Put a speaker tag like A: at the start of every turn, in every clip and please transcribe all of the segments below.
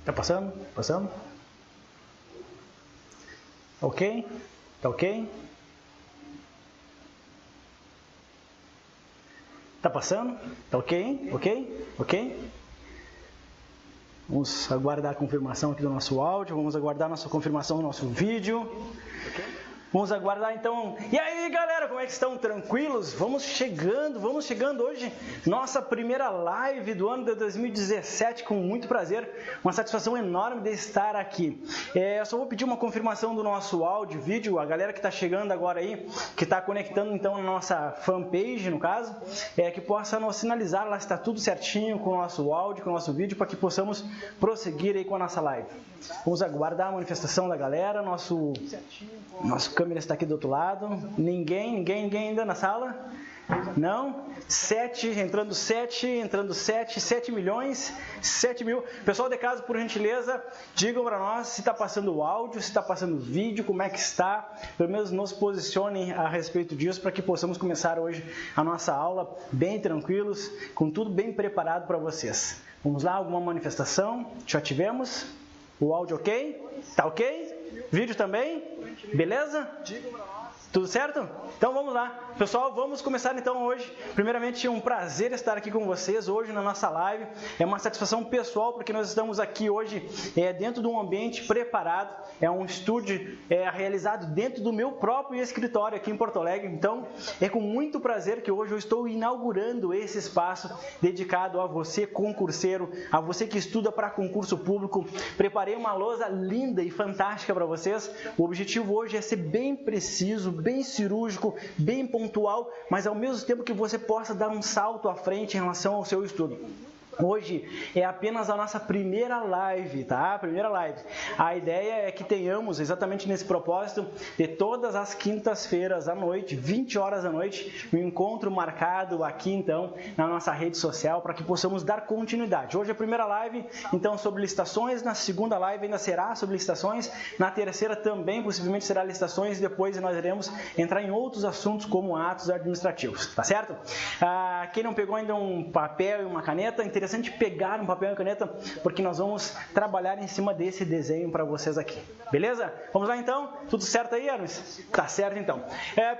A: Tá passando? Passando? Ok? Tá ok? Tá passando? Tá ok? Ok? Ok? Vamos aguardar a confirmação aqui do nosso áudio, vamos aguardar a nossa confirmação do nosso vídeo. Okay? Vamos aguardar então. E aí, galera, como é que estão? Tranquilos? Vamos chegando hoje, nossa primeira live do ano de 2017, com muito prazer, uma satisfação enorme de estar aqui. Eu só vou pedir uma confirmação do nosso áudio, vídeo, a galera que está chegando agora aí, que está conectando então na nossa fanpage, no caso, que possa nos sinalizar lá se está tudo certinho com o nosso áudio, com o nosso vídeo, para que possamos prosseguir aí com a nossa live. Vamos aguardar a manifestação da galera, nosso câmera está aqui do outro lado. Ninguém ainda na sala? Não? 7 milhões, 7 mil. Pessoal de casa, por gentileza, digam para nós se está passando o áudio, se está passando o vídeo, como é que está. Pelo menos nos posicionem a respeito disso para que possamos começar hoje a nossa aula bem tranquilos, com tudo bem preparado para vocês. Vamos lá, alguma manifestação? Já tivemos? O áudio ok? Tá ok? Vídeo também? Beleza? Tudo certo? Então vamos lá. Pessoal, vamos começar então hoje. Primeiramente, é um prazer estar aqui com vocês hoje na nossa live. É uma satisfação pessoal porque nós estamos aqui hoje dentro de um ambiente preparado. É um estúdio realizado dentro do meu próprio escritório aqui em Porto Alegre. Então, é com muito prazer que hoje eu estou inaugurando esse espaço dedicado a você concurseiro, a você que estuda para concurso público. Preparei uma lousa linda e fantástica para vocês. O objetivo hoje é ser bem preciso, bem cirúrgico, bem pontual, mas ao mesmo tempo que você possa dar um salto à frente em relação ao seu estudo. Hoje é apenas a nossa primeira live, tá? Primeira live. A ideia é que tenhamos exatamente nesse propósito de todas as quintas-feiras à noite, 20 horas da noite, um encontro marcado aqui então na nossa rede social para que possamos dar continuidade. Hoje é a primeira live, então sobre licitações, na segunda live ainda será sobre licitações, na terceira também possivelmente será licitações e depois nós iremos entrar em outros assuntos como atos administrativos, tá certo? Quem não pegou ainda um papel e uma caneta, interessante pegar um papel e caneta, porque nós vamos trabalhar em cima desse desenho para vocês aqui. Beleza? Vamos lá então? Tudo certo aí, Hermes? Tá certo então.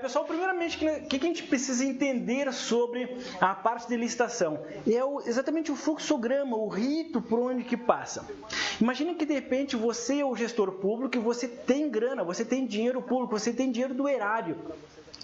A: Pessoal, primeiramente, o que a gente precisa entender sobre a parte de licitação? Exatamente o fluxograma, o rito por onde que passa. Imagina que de repente você é o gestor público e você tem grana, você tem dinheiro público, você tem dinheiro do erário.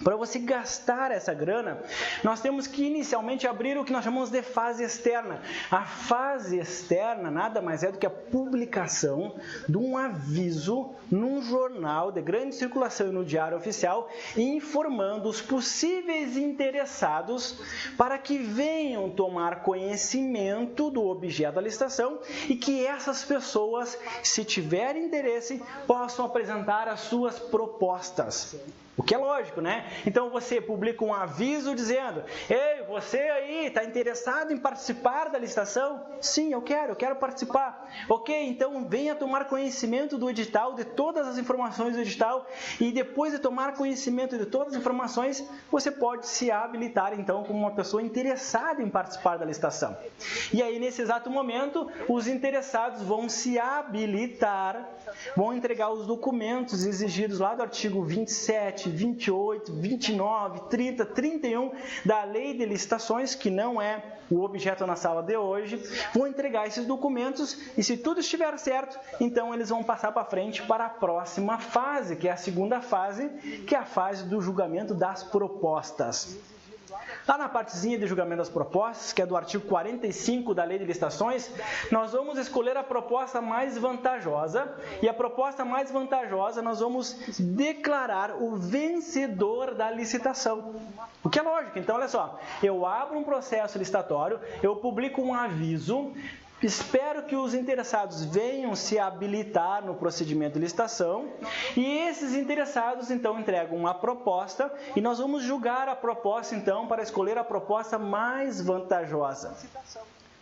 A: Para você gastar essa grana, nós temos que inicialmente abrir o que nós chamamos de fase externa. A fase externa nada mais é do que a publicação de um aviso num jornal de grande circulação e no Diário Oficial, informando os possíveis interessados para que venham tomar conhecimento do objeto da licitação e que essas pessoas, se tiverem interesse, possam apresentar as suas propostas. O que é lógico, né? Então você publica um aviso dizendo: ei, você aí está interessado em participar da licitação? Sim, eu quero participar. Ok, então venha tomar conhecimento do edital, de todas as informações do edital, e depois de tomar conhecimento de todas as informações, você pode se habilitar então como uma pessoa interessada em participar da licitação. E aí nesse exato momento, os interessados vão se habilitar, vão entregar os documentos exigidos lá do artigo 27, 28, 29, 30, 31 da Lei de Licitações, que não é o objeto na sala de hoje, vão entregar esses documentos e se tudo estiver certo, então eles vão passar para frente para a próxima fase, que é a segunda fase, que é a fase do julgamento das propostas. Lá na partezinha de julgamento das propostas, que é do artigo 45 da Lei de Licitações, nós vamos escolher a proposta mais vantajosa e a proposta mais vantajosa nós vamos declarar o vencedor da licitação. O que é lógico, então olha só, eu abro um processo licitatório, eu publico um aviso, espero que os interessados venham se habilitar no procedimento de licitação e esses interessados então entregam uma proposta e nós vamos julgar a proposta então para escolher a proposta mais vantajosa.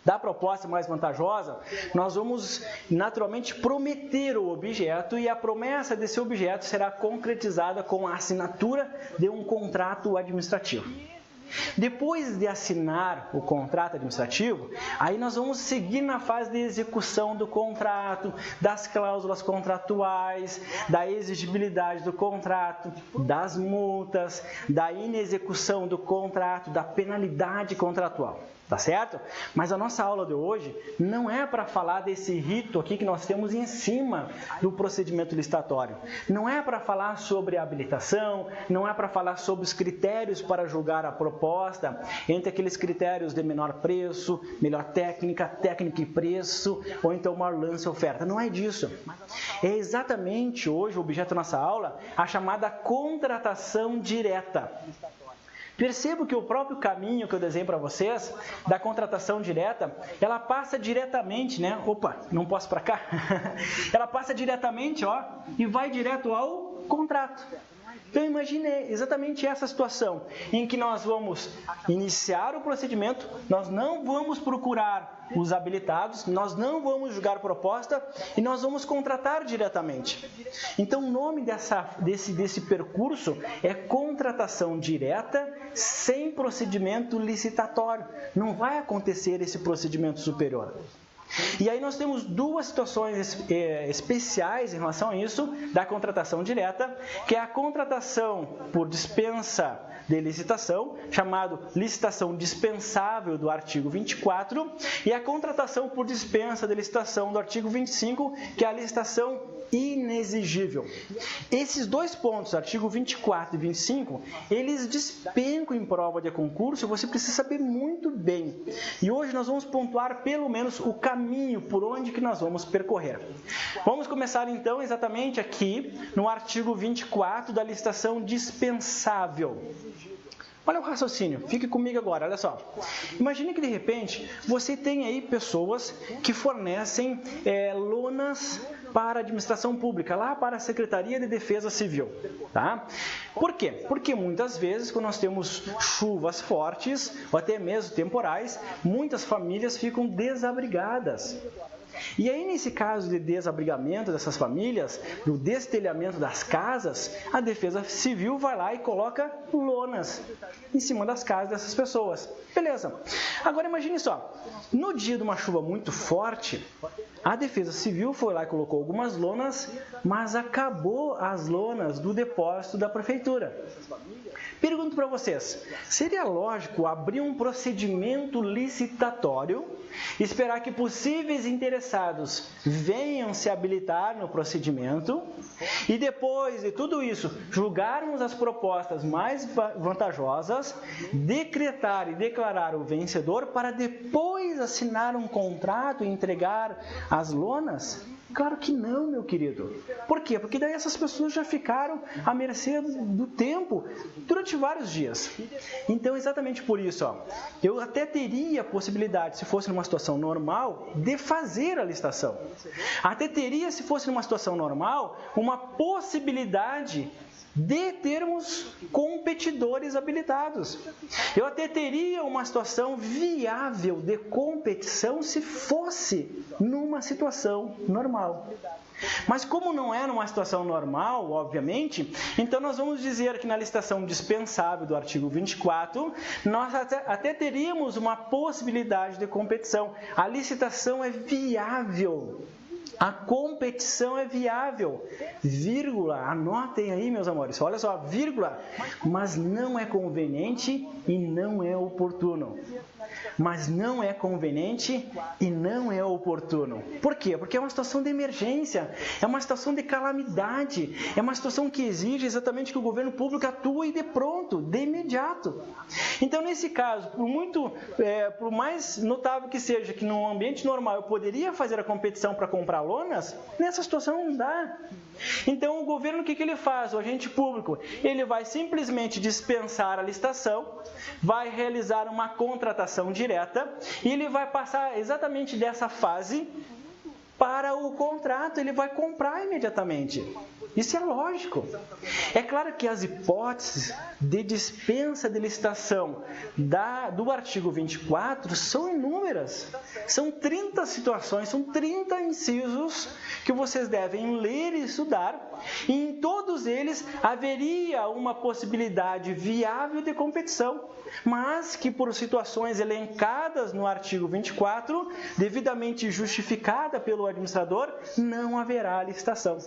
A: Da proposta mais vantajosa, nós vamos naturalmente prometer o objeto e a promessa desse objeto será concretizada com a assinatura de um contrato administrativo. Depois de assinar o contrato administrativo, aí nós vamos seguir na fase de execução do contrato, das cláusulas contratuais, da exigibilidade do contrato, das multas, da inexecução do contrato, da penalidade contratual. Tá certo? Mas a nossa aula de hoje não é para falar desse rito aqui que nós temos em cima do procedimento licitatório. Não é para falar sobre a habilitação, não é para falar sobre os critérios para julgar a proposta, entre aqueles critérios de menor preço, melhor técnica, técnica e preço, ou então maior lance e oferta. Não é disso. É exatamente hoje o objeto da nossa aula, a chamada contratação direta. Percebo que o próprio caminho que eu desenhei para vocês, da contratação direta, ela passa diretamente, né? Opa, não posso para cá? Ela passa diretamente, ó, e vai direto ao contrato. Então imagine exatamente essa situação, em que nós vamos iniciar o procedimento, nós não vamos procurar os habilitados, nós não vamos julgar proposta e nós vamos contratar diretamente. Então o nome desse percurso é contratação direta sem procedimento licitatório. Não vai acontecer esse procedimento superior. E aí nós temos duas situações especiais em relação a isso, da contratação direta, que é a contratação por dispensa de licitação, chamado licitação dispensável do artigo 24, e a contratação por dispensa de licitação do artigo 25, que é a licitação inexigível. Esses dois pontos, artigo 24 e 25, eles despencam em prova de concurso, você precisa saber muito bem. E hoje nós vamos pontuar pelo menos o caminho por onde que nós vamos percorrer. Vamos começar então exatamente aqui no artigo 24 da licitação dispensável. Olha o raciocínio, fique comigo agora, olha só. Imagine que de repente você tem aí pessoas que fornecem lonas para a administração pública, lá para a Secretaria de Defesa Civil. Tá? Por quê? Porque muitas vezes, quando nós temos chuvas fortes, ou até mesmo temporais, muitas famílias ficam desabrigadas. E aí, nesse caso de desabrigamento dessas famílias, do destelhamento das casas, a Defesa Civil vai lá e coloca lonas em cima das casas dessas pessoas. Beleza. Agora imagine só, no dia de uma chuva muito forte, a Defesa Civil foi lá e colocou algumas lonas, mas acabou as lonas do depósito da Prefeitura. Pergunto para vocês, seria lógico abrir um procedimento licitatório, esperar que possíveis interessados venham se habilitar no procedimento e depois de tudo isso, julgarmos as propostas mais vantajosas, decretar e declarar o vencedor para depois assinar um contrato e entregar as lonas? Claro que não, meu querido. Por quê? Porque daí essas pessoas já ficaram à mercê do tempo durante vários dias. Então, exatamente por isso, ó, eu até teria a possibilidade, se fosse numa situação normal, de fazer a licitação. Até teria, se fosse numa situação normal, uma possibilidade de termos competidores habilitados. Eu até teria uma situação viável de competição se fosse numa situação normal. Mas como não é numa situação normal, obviamente, então nós vamos dizer que na licitação dispensável do artigo 24, nós até teríamos uma possibilidade de competição. A licitação é viável. A competição é viável, vírgula, anotem aí, meus amores, olha só, vírgula, mas não é conveniente e não é oportuno. Mas não é conveniente e não é oportuno. Por quê? Porque é uma situação de emergência, é uma situação de calamidade, é uma situação que exige exatamente que o governo público atue de pronto, de imediato. Então, nesse caso, por mais notável que seja que no ambiente normal eu poderia fazer a competição para comprar lonas, nessa situação não dá. Então, o governo, o que ele faz? O agente público, ele vai simplesmente dispensar a licitação, vai realizar uma contratação direta e ele vai passar exatamente dessa fase para o contrato, ele vai comprar imediatamente. Isso é lógico. É claro que as hipóteses de dispensa de licitação do artigo 24 são inúmeras. São 30 situações, são 30 incisos que vocês devem ler e estudar, e em todos eles haveria uma possibilidade viável de competição, mas que por situações elencadas no artigo 24, devidamente justificada pelo administrador, não haverá licitação.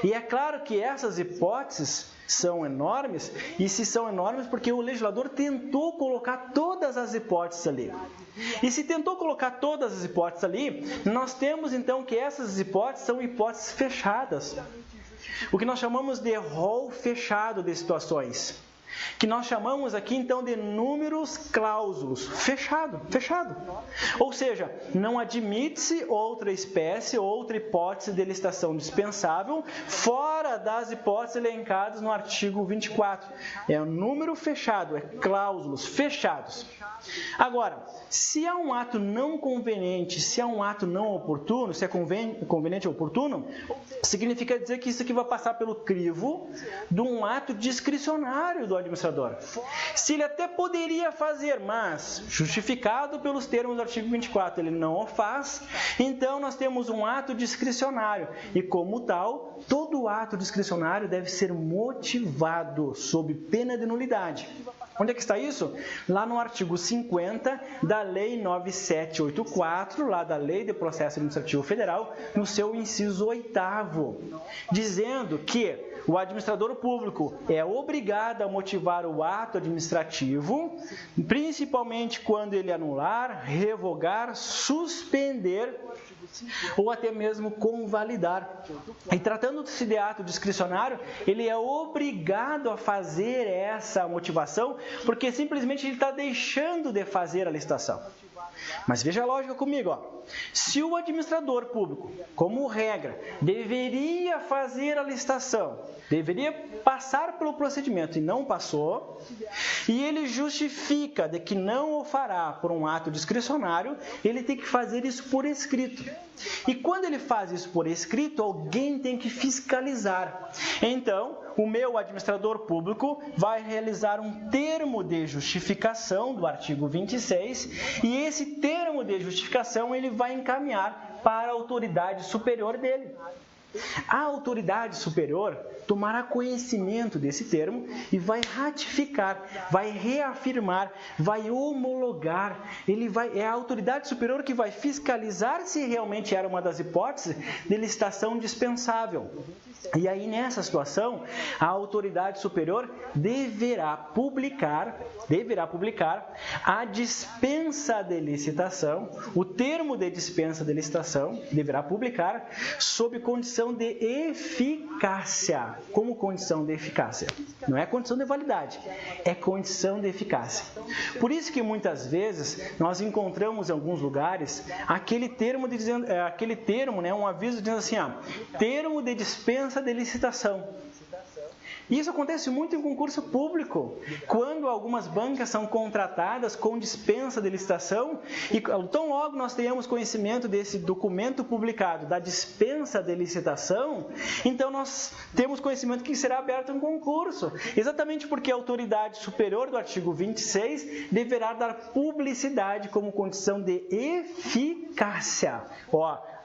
A: E é claro que essas hipóteses são enormes, e se são enormes porque o legislador tentou colocar todas as hipóteses ali. E se tentou colocar todas as hipóteses ali, nós temos então que essas hipóteses são hipóteses fechadas. O que nós chamamos de rol fechado de situações. Que nós chamamos aqui então de números clausos, fechado. Ou seja, não admite-se outra espécie, outra hipótese de licitação dispensável fora das hipóteses elencadas no artigo 24. É um número fechado, é cláusulas fechados. Agora, se há um ato não conveniente, se há um ato não oportuno, se é conveniente ou oportuno, significa dizer que isso aqui vai passar pelo crivo de um ato discricionário do administrador. Se ele até poderia fazer, mas justificado pelos termos do artigo 24, ele não o faz, então nós temos um ato discricionário. E como tal, todo ato discricionário deve ser motivado sob pena de nulidade. Onde é que está isso? Lá no artigo 50 da Lei 9784, lá da Lei de Processo Administrativo Federal, no seu inciso 8º, dizendo que o administrador público é obrigado a motivar o ato administrativo, principalmente quando ele anular, revogar, suspender ou até mesmo convalidar. E tratando-se de ato discricionário, ele é obrigado a fazer essa motivação, porque simplesmente ele está deixando de fazer a licitação. Mas veja a lógica comigo, ó. Se o administrador público, como regra, deveria fazer a licitação, deveria passar pelo procedimento e não passou, e ele justifica de que não o fará por um ato discricionário, ele tem que fazer isso por escrito. E quando ele faz isso por escrito, alguém tem que fiscalizar. Então, o meu administrador público vai realizar um termo de justificação do artigo 26, e esse termo de justificação ele vai encaminhar para a autoridade superior dele. A autoridade superior tomará conhecimento desse termo e vai ratificar, vai reafirmar, vai homologar. É a autoridade superior que vai fiscalizar se realmente era uma das hipóteses de licitação dispensável. E aí, nessa situação, a autoridade superior deverá publicar a dispensa de licitação, o termo de dispensa de licitação, deverá publicar sob condição de eficácia. Como condição de eficácia? Não é condição de validade, é condição de eficácia. Por isso que muitas vezes nós encontramos em alguns lugares aquele termo, um aviso dizendo assim, termo de dispensa de licitação. Isso acontece muito em concurso público, quando algumas bancas são contratadas com dispensa de licitação, e tão logo nós tenhamos conhecimento desse documento publicado, da dispensa de licitação, então nós temos conhecimento que será aberto um concurso, exatamente porque a autoridade superior do artigo 26 deverá dar publicidade como condição de eficácia.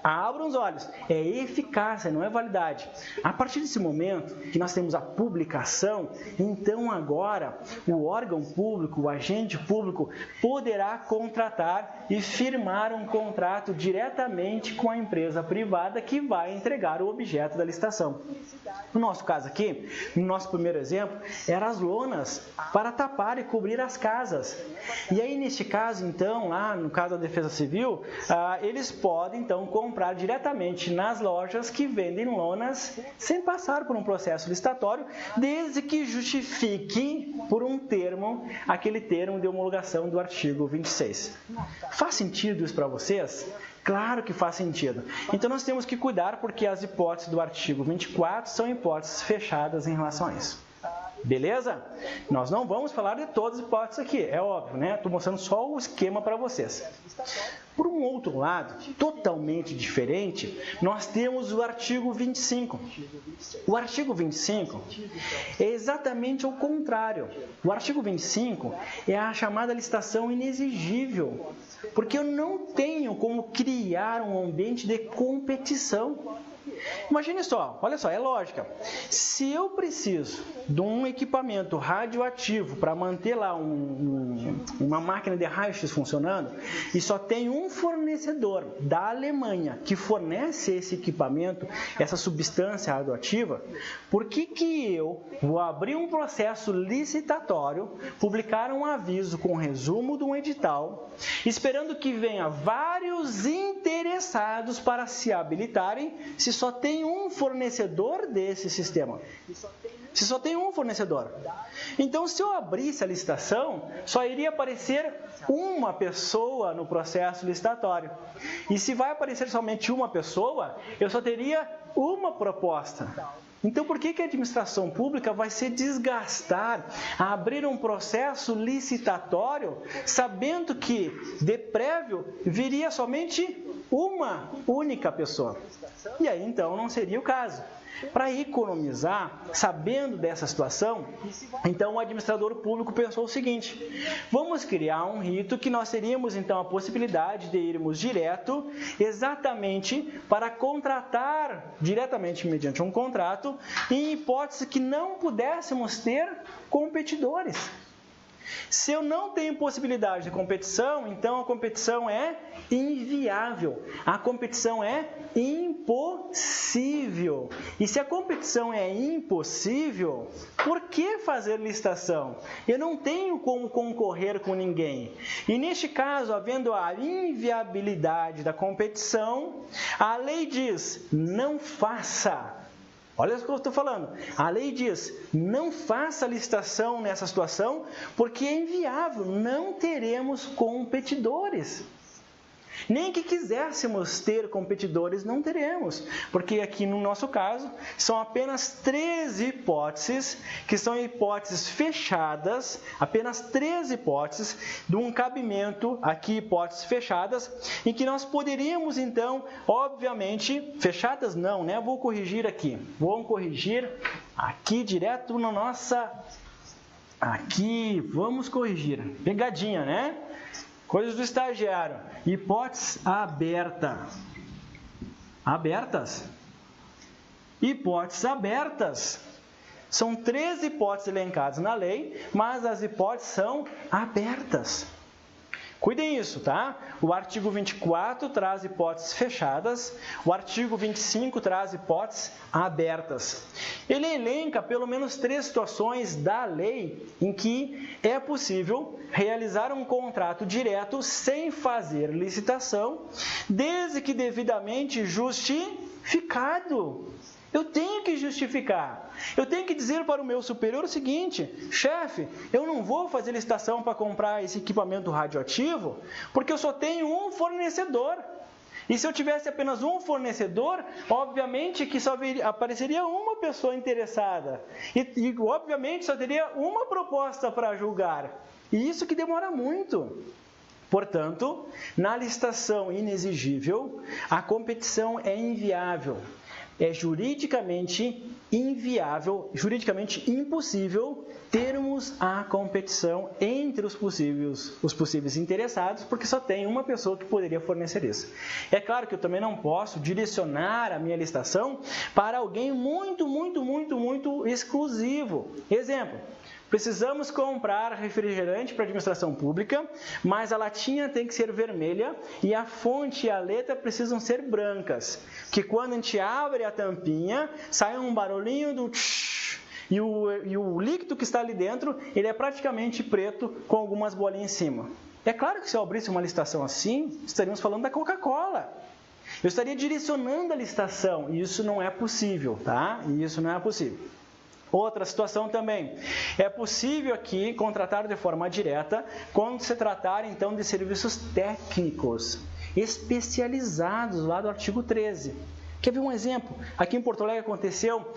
A: Abram os olhos, é eficácia, não é validade. A partir desse momento que nós temos a publicação, então agora o órgão público, o agente público, poderá contratar e firmar um contrato diretamente com a empresa privada que vai entregar o objeto da licitação. No nosso caso aqui, no nosso primeiro exemplo, eram as lonas para tapar e cobrir as casas. E aí, neste caso, então, lá no caso da Defesa Civil, eles podem, então, comprar diretamente nas lojas que vendem lonas sem passar por um processo licitatório, desde que justifique por um termo, aquele termo de homologação do artigo 26. Faz sentido isso para vocês? Claro que faz sentido. Então nós temos que cuidar porque as hipóteses do artigo 24 são hipóteses fechadas em relação a isso. Beleza? Nós não vamos falar de todas as hipóteses aqui, é óbvio, né? Estou mostrando só o esquema para vocês. Por um um outro lado, totalmente diferente, nós temos o artigo 25. O artigo 25 é exatamente o contrário. O artigo 25 é a chamada licitação inexigível, porque eu não tenho como criar um ambiente de competição. Imagine só, olha só, é lógica. Se eu preciso de um equipamento radioativo para manter lá uma máquina de raio-x funcionando e só tem um fornecedor da Alemanha que fornece esse equipamento, essa substância radioativa, por que eu vou abrir um processo licitatório, publicar um aviso com resumo de um edital, esperando que venha vários interessados para se habilitarem se só tem um fornecedor desse sistema? Se só tem um fornecedor. Então, se eu abrisse a licitação, só iria aparecer uma pessoa no processo licitatório. E se vai aparecer somente uma pessoa, eu só teria uma proposta. Então, por que a administração pública vai se desgastar a abrir um processo licitatório, sabendo que, de prévio, viria somente uma única pessoa? E aí, então, não seria o caso. Para economizar, sabendo dessa situação, então o administrador público pensou o seguinte: vamos criar um rito que nós teríamos então a possibilidade de irmos direto, exatamente para contratar diretamente mediante um contrato, em hipótese que não pudéssemos ter competidores. Se eu não tenho possibilidade de competição, então a competição é inviável, a competição é impossível. E se a competição é impossível, por que fazer licitação? Eu não tenho como concorrer com ninguém. E neste caso, havendo a inviabilidade da competição, a lei diz: não faça. Olha o que eu estou falando. A lei diz: não faça licitação nessa situação, porque é inviável, não teremos competidores. Nem que quiséssemos ter competidores, não teremos, porque aqui no nosso caso são apenas 3 hipóteses, que são hipóteses fechadas, apenas 3 hipóteses de um cabimento, aqui hipóteses fechadas, em que nós poderíamos então, obviamente, fechadas não, né? Vou corrigir aqui, vamos corrigir aqui direto na nossa, aqui, vamos corrigir, pegadinha, né? Coisas do estagiário. Hipóteses abertas. Abertas? Hipóteses abertas. São 3 hipóteses elencadas na lei, mas as hipóteses são abertas. Cuidem isso, tá? O artigo 24 traz hipóteses fechadas, o artigo 25 traz hipóteses abertas. Ele elenca pelo menos 3 situações da lei em que é possível realizar um contrato direto sem fazer licitação, desde que devidamente justificado. Eu tenho que justificar. Eu tenho que dizer para o meu superior o seguinte: chefe, eu não vou fazer licitação para comprar esse equipamento radioativo, porque eu só tenho um fornecedor. E se eu tivesse apenas um fornecedor, obviamente que só apareceria uma pessoa interessada. E obviamente só teria uma proposta para julgar. E isso que demora muito. Portanto, na licitação inexigível, a competição é inviável. É juridicamente inviável, juridicamente impossível termos a competição entre os possíveis interessados, porque só tem uma pessoa que poderia fornecer isso. É claro que eu também não posso direcionar a minha licitação para alguém muito exclusivo. Exemplo: precisamos comprar refrigerante para a administração pública, mas a latinha tem que ser vermelha e a fonte e a letra precisam ser brancas. Que quando a gente abre a tampinha, sai um barulhinho do tsh, e o líquido que está ali dentro, ele é praticamente preto com algumas bolinhas em cima. É claro que se eu abrisse uma licitação assim, estaríamos falando da Coca-Cola. Eu estaria direcionando a licitação e isso não é possível, tá? Isso não é possível. Outra situação também, é possível aqui contratar de forma direta quando se tratar então de serviços técnicos especializados lá do artigo 13. Quer ver um exemplo? Aqui em Porto Alegre aconteceu,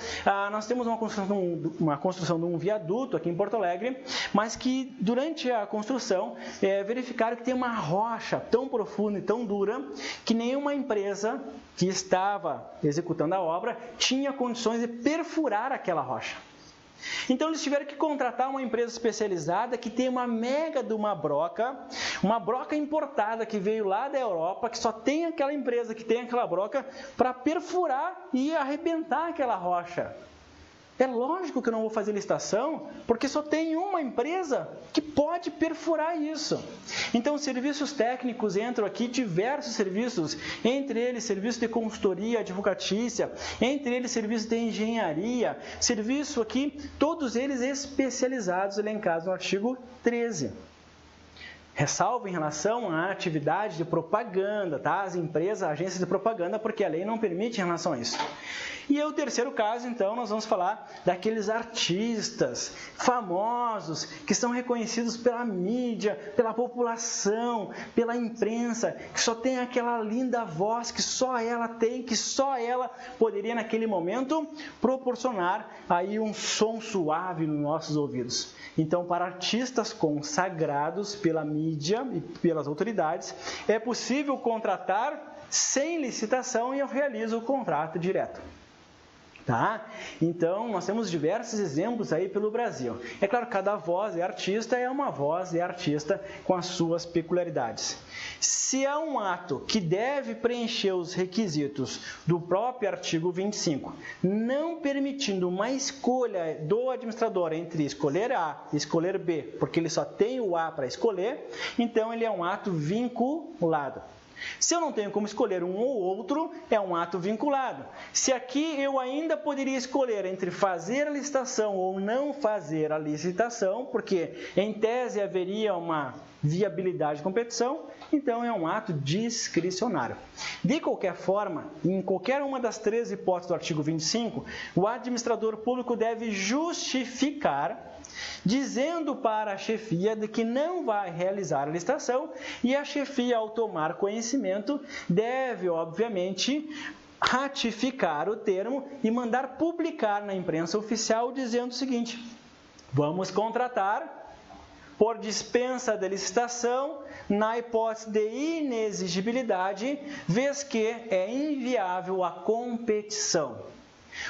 A: nós temos uma construção de um viaduto aqui em Porto Alegre, mas que durante a construção verificaram que tem uma rocha tão profunda e tão dura que nenhuma empresa que estava executando a obra tinha condições de perfurar aquela rocha. Então eles tiveram que contratar uma empresa especializada que tem uma mega de uma broca importada que veio lá da Europa, que só tem aquela empresa que tem aquela broca para perfurar e arrebentar aquela rocha. É lógico que eu não vou fazer licitação, porque só tem uma empresa que pode perfurar isso. Então, serviços técnicos entram aqui, diversos serviços, entre eles serviço de consultoria advocatícia, entre eles serviço de engenharia, serviço aqui, todos eles especializados, elencados no artigo 13. Ressalvo em relação à atividade de propaganda, tá? As empresas, agências de propaganda, porque a lei não permite em relação a isso. E o terceiro caso, então, nós vamos falar daqueles artistas famosos que são reconhecidos pela mídia, pela população, pela imprensa, que só tem aquela linda voz que só ela tem, que só ela poderia naquele momento proporcionar aí um som suave nos nossos ouvidos. Então, para artistas consagrados pela mídia e pelas autoridades, é possível contratar sem licitação e eu realizo o contrato direto. Tá? Então, nós temos diversos exemplos aí pelo Brasil. É claro, cada voz é uma voz é artista com as suas peculiaridades. Se há um ato que deve preencher os requisitos do próprio artigo 25, não permitindo uma escolha do administrador entre escolher A e escolher B, porque ele só tem o A para escolher, então ele é um ato vinculado. Se eu não tenho como escolher um ou outro, é um ato vinculado. Se aqui eu ainda poderia escolher entre fazer a licitação ou não fazer a licitação, porque em tese haveria uma viabilidade de competição, então é um ato discricionário. De qualquer forma, em qualquer uma das três hipóteses do artigo 25, o administrador público deve justificar dizendo para a chefia de que não vai realizar a licitação e a chefia, ao tomar conhecimento, deve, obviamente, ratificar o termo e mandar publicar na imprensa oficial dizendo o seguinte: vamos contratar por dispensa de licitação na hipótese de inexigibilidade, vez que é inviável a competição.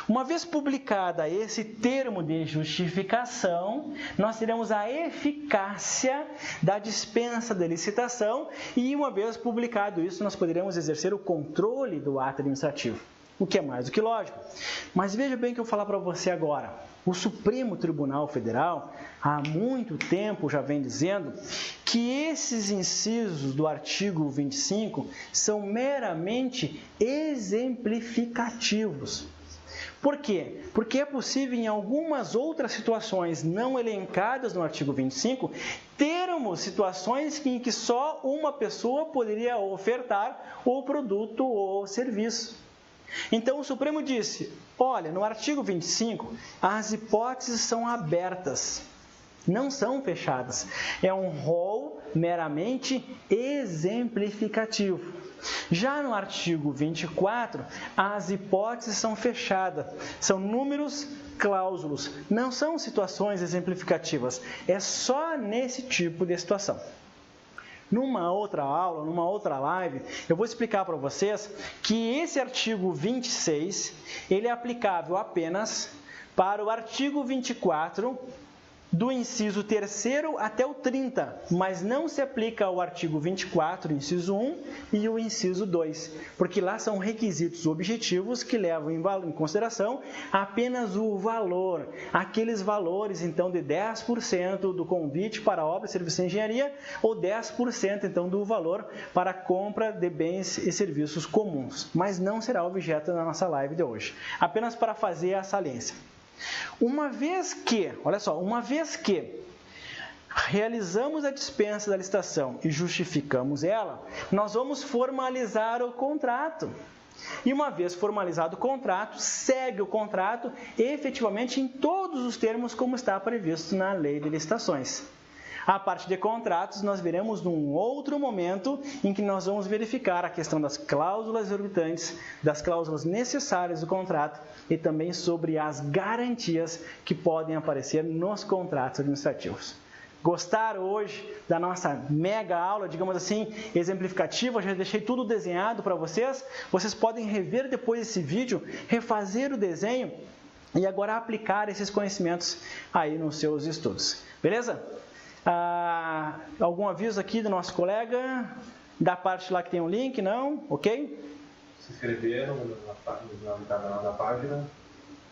A: Uma vez publicada esse termo de justificação, nós teremos a eficácia da dispensa de licitação e, uma vez publicado isso, nós poderemos exercer o controle do ato administrativo, o que é mais do que lógico. Mas veja bem o que eu vou falar para você agora. O Supremo Tribunal Federal, há muito tempo, já vem dizendo que esses incisos do artigo 25 são meramente exemplificativos. Por quê? Porque é possível, em algumas outras situações não elencadas no artigo 25, termos situações em que só uma pessoa poderia ofertar o produto ou serviço. Então, o Supremo disse, olha, no artigo 25, as hipóteses são abertas, não são fechadas. É um rol meramente exemplificativo. Já no artigo 24, as hipóteses são fechadas, são números cláusulos, não são situações exemplificativas, é só nesse tipo de situação. Numa outra aula, numa outra live, eu vou explicar para vocês que esse artigo 26, ele é aplicável apenas para o artigo 24, do inciso 3º até o 30, mas não se aplica ao artigo 24, inciso 1 e o inciso 2, porque lá são requisitos objetivos que levam em consideração apenas o valor, aqueles valores então de 10% do convite para obra, serviço e engenharia ou 10% então do valor para a compra de bens e serviços comuns, mas não será objeto da nossa live de hoje, apenas para fazer a saliência. Uma vez que realizamos a dispensa da licitação e justificamos ela, nós vamos formalizar o contrato. E uma vez formalizado o contrato, segue o contrato efetivamente em todos os termos como está previsto na Lei de Licitações. A parte de contratos, nós veremos num outro momento em que nós vamos verificar a questão das cláusulas exorbitantes, das cláusulas necessárias do contrato e também sobre as garantias que podem aparecer nos contratos administrativos. Gostaram hoje da nossa mega aula, digamos assim, exemplificativa? Eu já deixei tudo desenhado para vocês. Vocês podem rever depois esse vídeo, refazer o desenho e agora aplicar esses conhecimentos aí nos seus estudos. Beleza? Algum aviso aqui do nosso colega? Da parte lá que tem um link, não? Ok?
B: Se inscreveram no canal da página.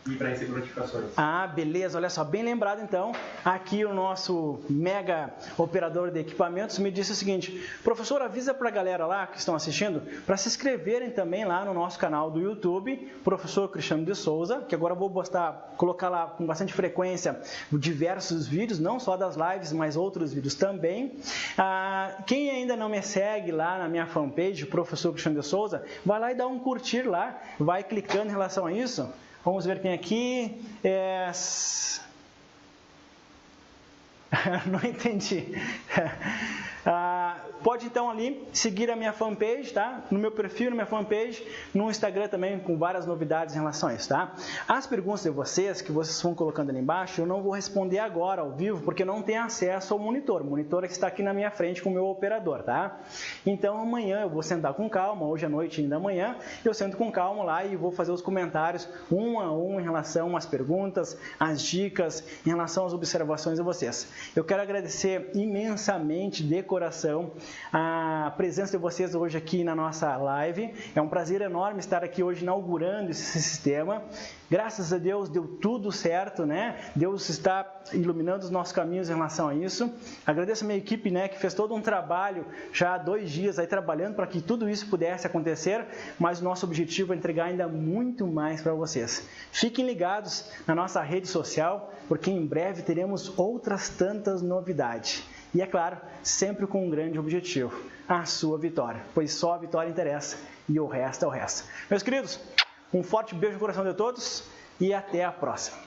B: E para receber notificações.
A: Beleza, olha só, bem lembrado então, aqui o nosso mega operador de equipamentos me disse o seguinte: professor, avisa para a galera lá que estão assistindo, para se inscreverem também lá no nosso canal do YouTube, Professor Cristiano de Souza, que agora eu vou colocar lá com bastante frequência diversos vídeos, não só das lives, mas outros vídeos também. Quem ainda não me segue lá na minha fanpage, Professor Cristiano de Souza, vai lá e dá um curtir lá, vai clicando em relação a isso. Vamos ver quem aqui. Não entendi. Pode então ali seguir a minha fanpage, tá? No meu perfil, na minha fanpage, no Instagram também, com várias novidades em relação a isso, tá? As perguntas de vocês, que vocês vão colocando ali embaixo, eu não vou responder agora ao vivo, porque eu não tenho acesso ao monitor. O monitor é que está aqui na minha frente com o meu operador, tá? Então amanhã eu vou sentar com calma, hoje à noite ainda amanhã, eu sento com calma lá e vou fazer os comentários um a um em relação às perguntas, às dicas, em relação às observações de vocês. Eu quero agradecer imensamente de coração a presença de vocês hoje aqui na nossa live. É um prazer enorme estar aqui hoje inaugurando esse sistema. Graças a Deus deu tudo certo, né? Deus está iluminando os nossos caminhos em relação a isso. Agradeço a minha equipe, né, que fez todo um trabalho já há 2 dias aí trabalhando para que tudo isso pudesse acontecer, mas o nosso objetivo é entregar ainda muito mais para vocês. Fiquem ligados na nossa rede social, porque em breve teremos outras tantas novidades. E é claro, sempre com um grande objetivo, a sua vitória, pois só a vitória interessa e o resto é o resto. Meus queridos, um forte beijo no coração de todos e até a próxima.